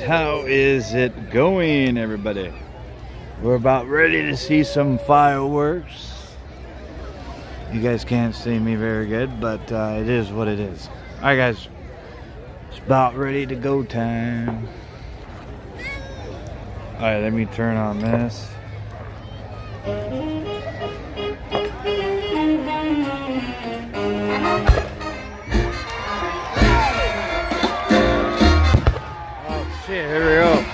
how is it going, everybody? We're about ready to see some fireworks. You guys can't see me very good, but it is what it is. Alright guys, it's about ready to go time. Alright, let me turn on this. Oh shit, here we go.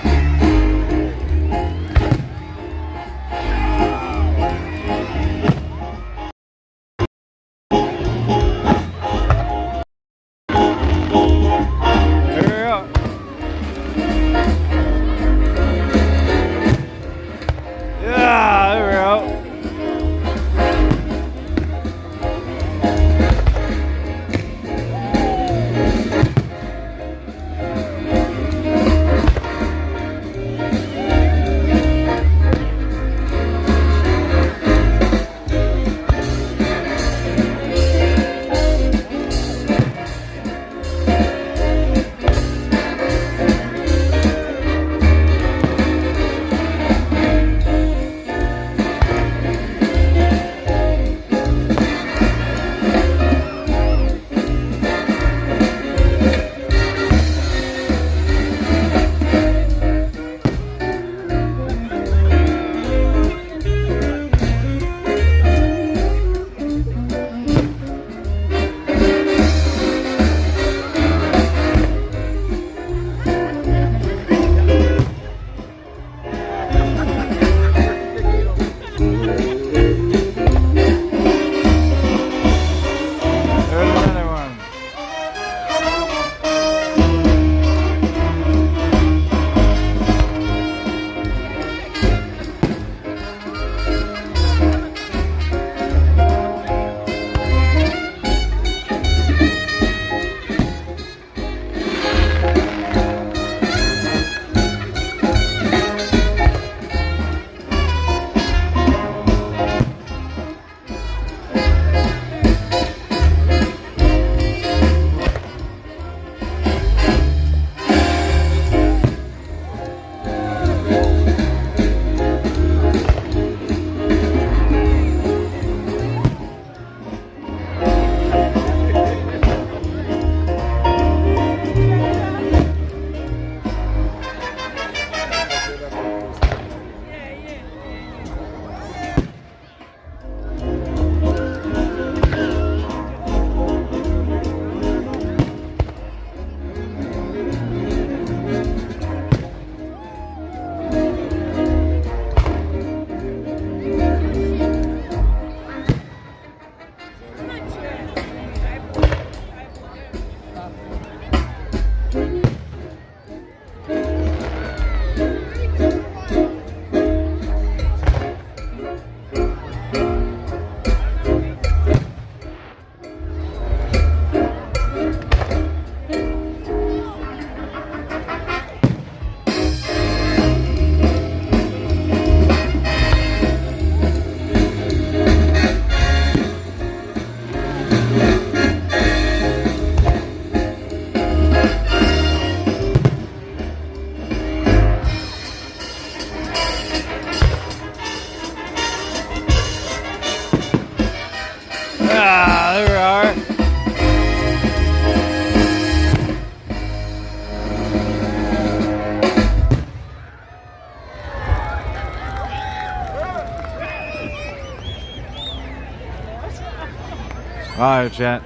Alright, chat.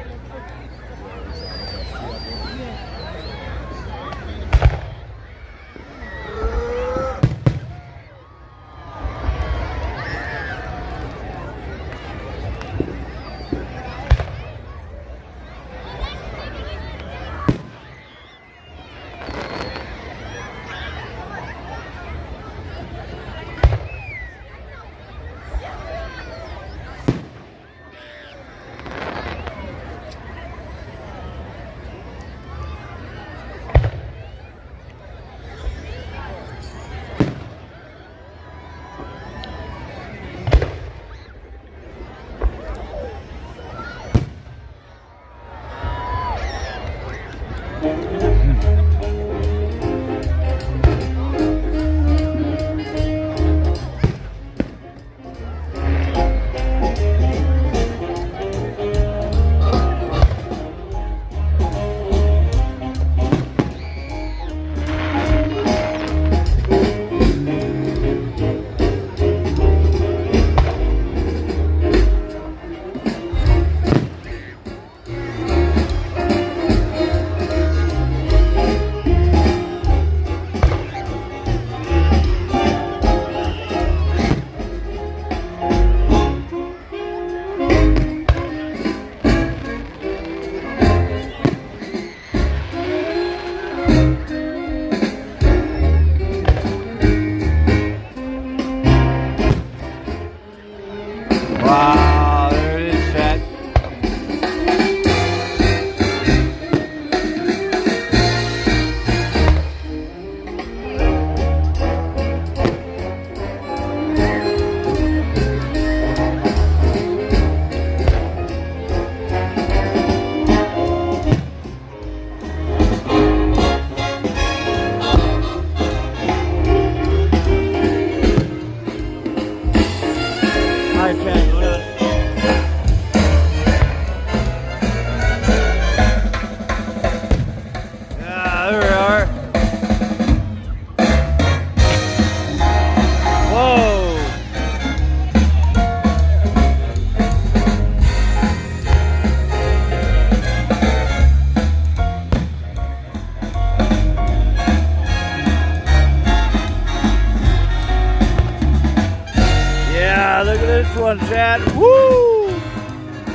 this one, Chad. Woo!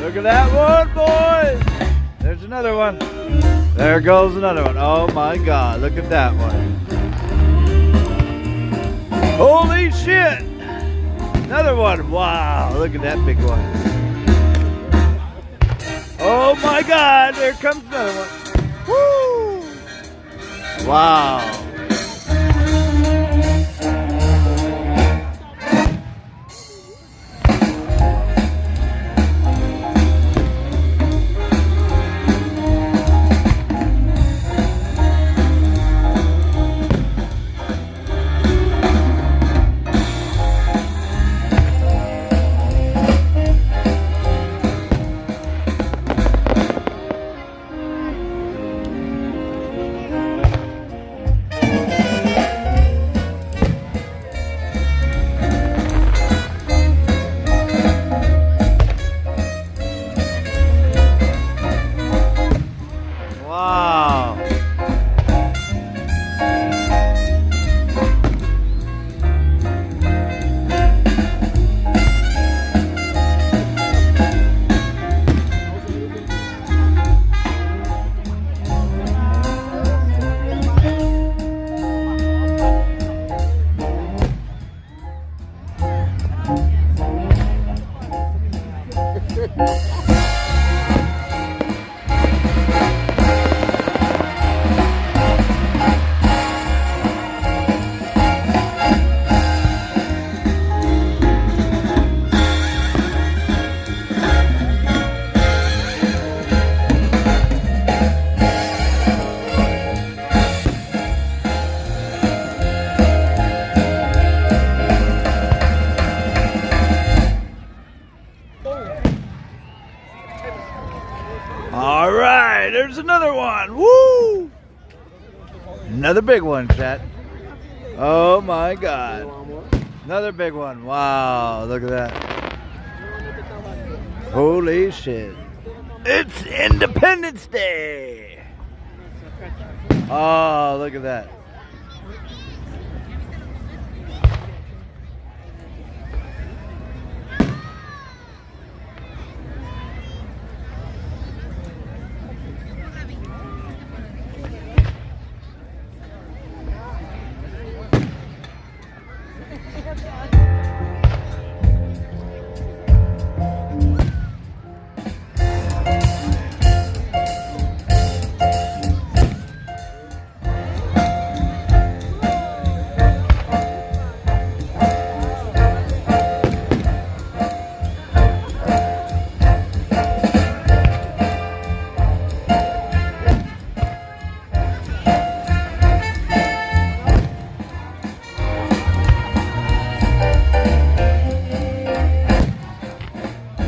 Look at that one, boys. There's another one. There goes another one. Oh my God, look at that one. Holy shit! Another one. Wow, look at that big one. Oh my God, there comes another one. Woo! Wow. All right, there's another one. Woo! Another big one, chat. Oh my God. Another big one. Wow, look at that. Holy shit. It's Independence Day. Oh, look at that.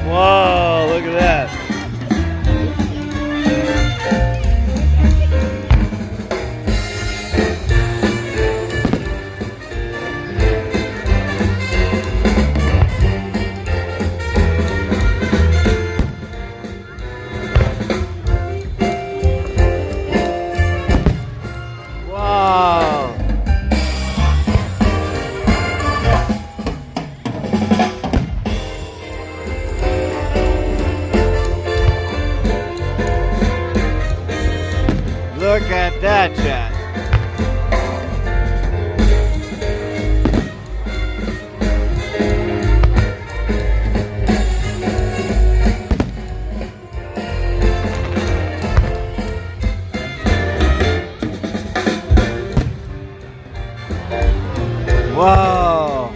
Whoa, look at that. Wow. Look at that, chat. Wow.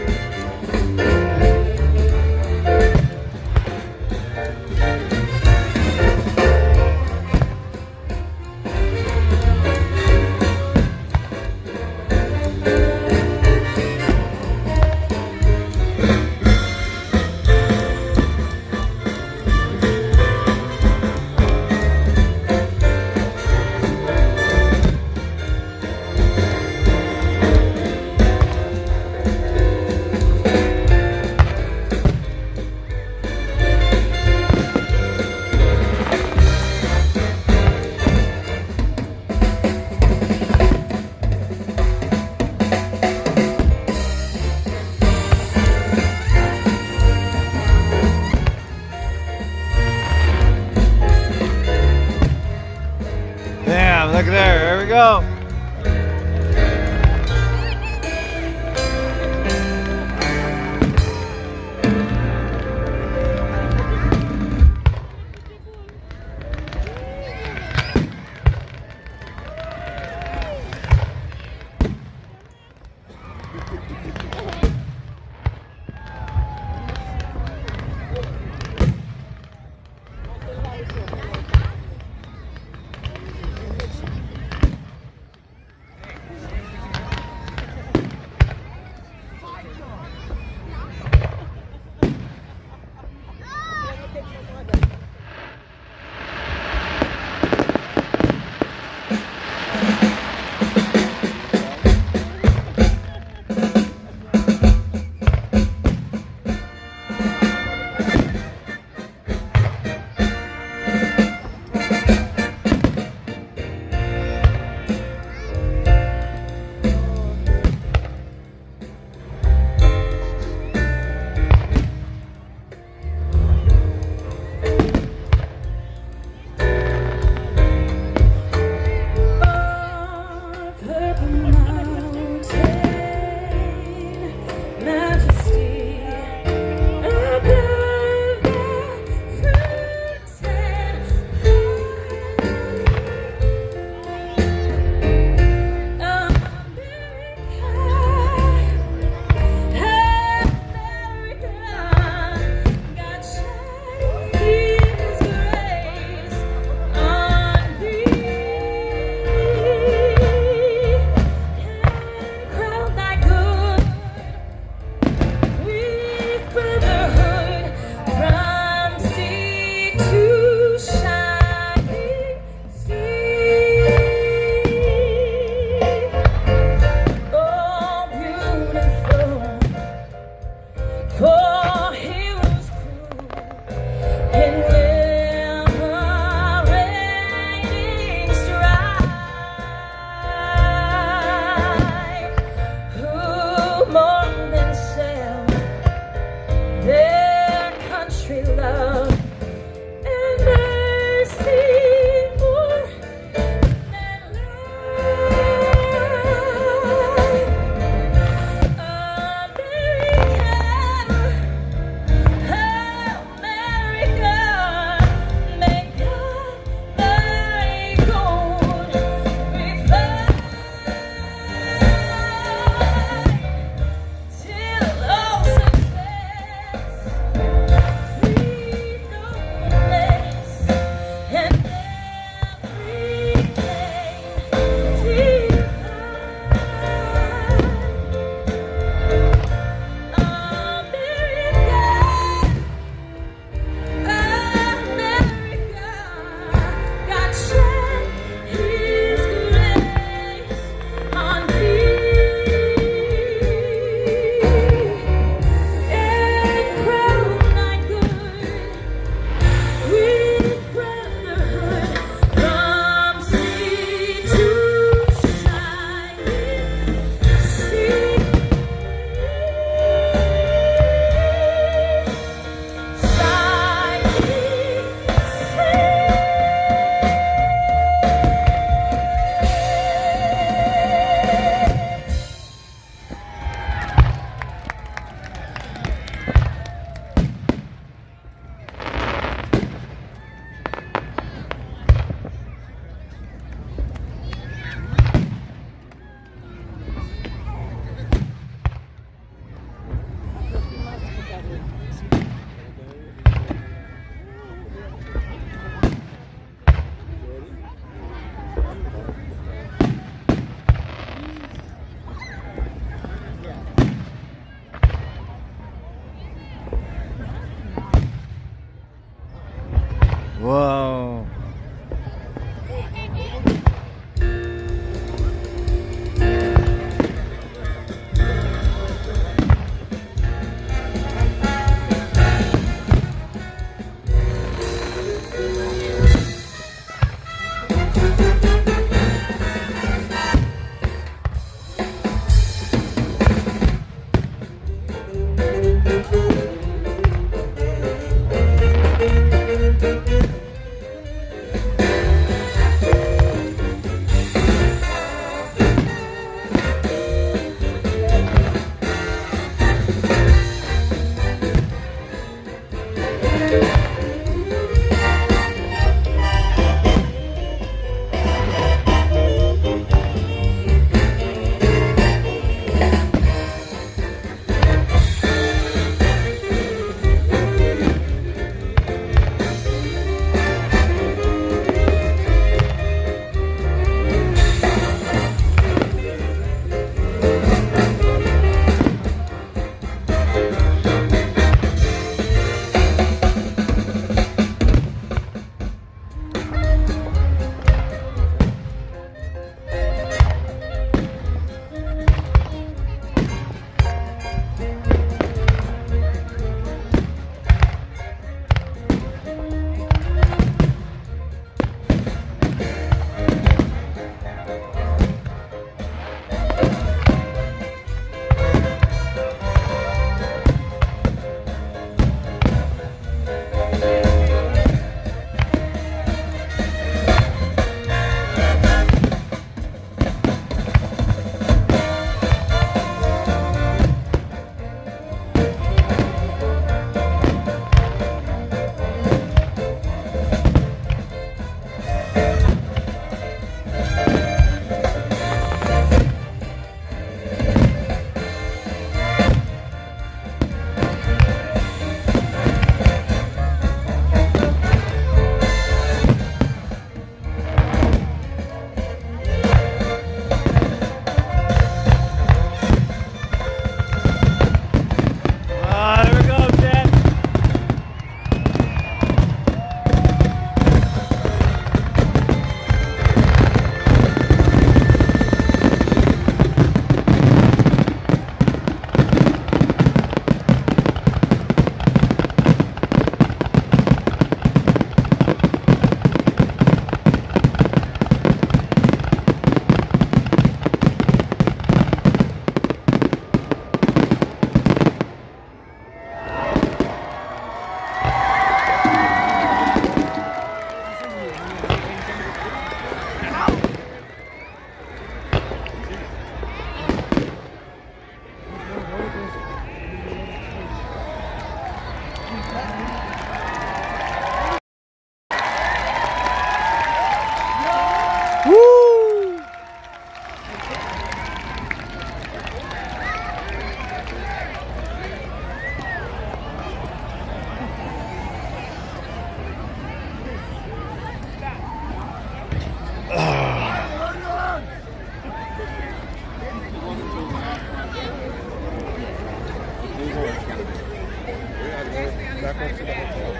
back up to the hotel.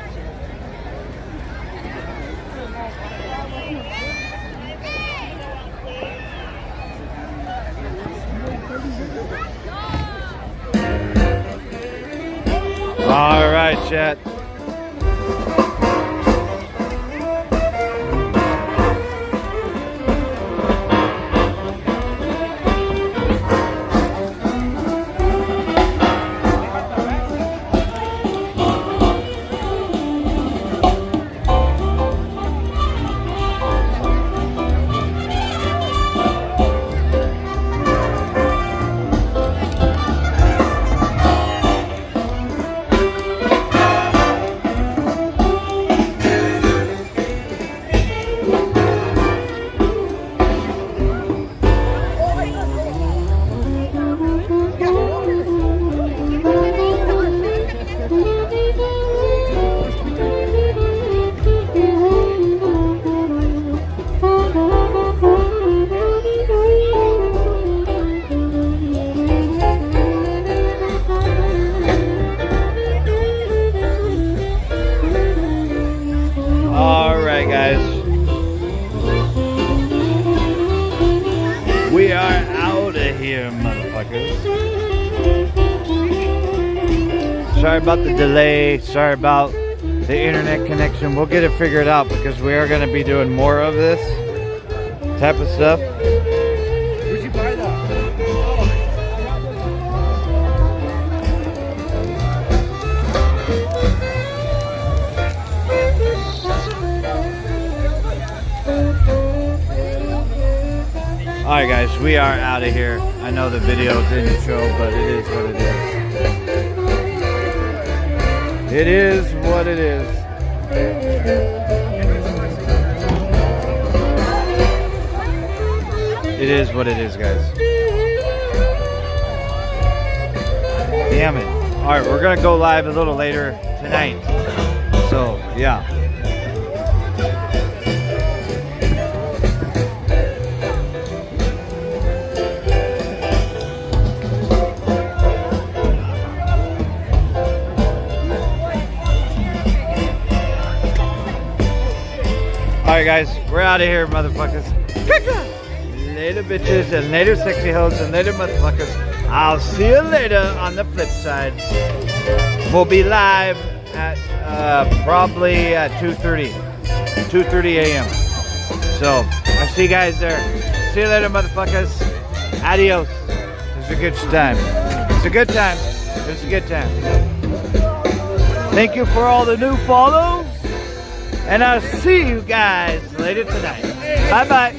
All right, chat. All right, guys. We are out of here, motherfuckers. Sorry about the delay. Sorry about the internet connection. We'll get it figured out because we are going to be doing more of this type of stuff. Where'd you buy that? Alright guys, we are out of here. I know the video didn't show, but it is what it is. It is what it is. It is what it is, guys. Damn it. Alright, we're gonna go live a little later tonight. So, yeah. Alright guys, we're out of here, motherfuckers. Later bitches and later sexy hoes and later motherfuckers. I'll see you later on the flip side. We'll be live at probably at 2:30 a.m. So I'll see you guys there. See you later, motherfuckers. Adios. It's a good time. It's a good time. It's a good time. Thank you for all the new follows. And I'll see you guys later tonight. Bye-bye.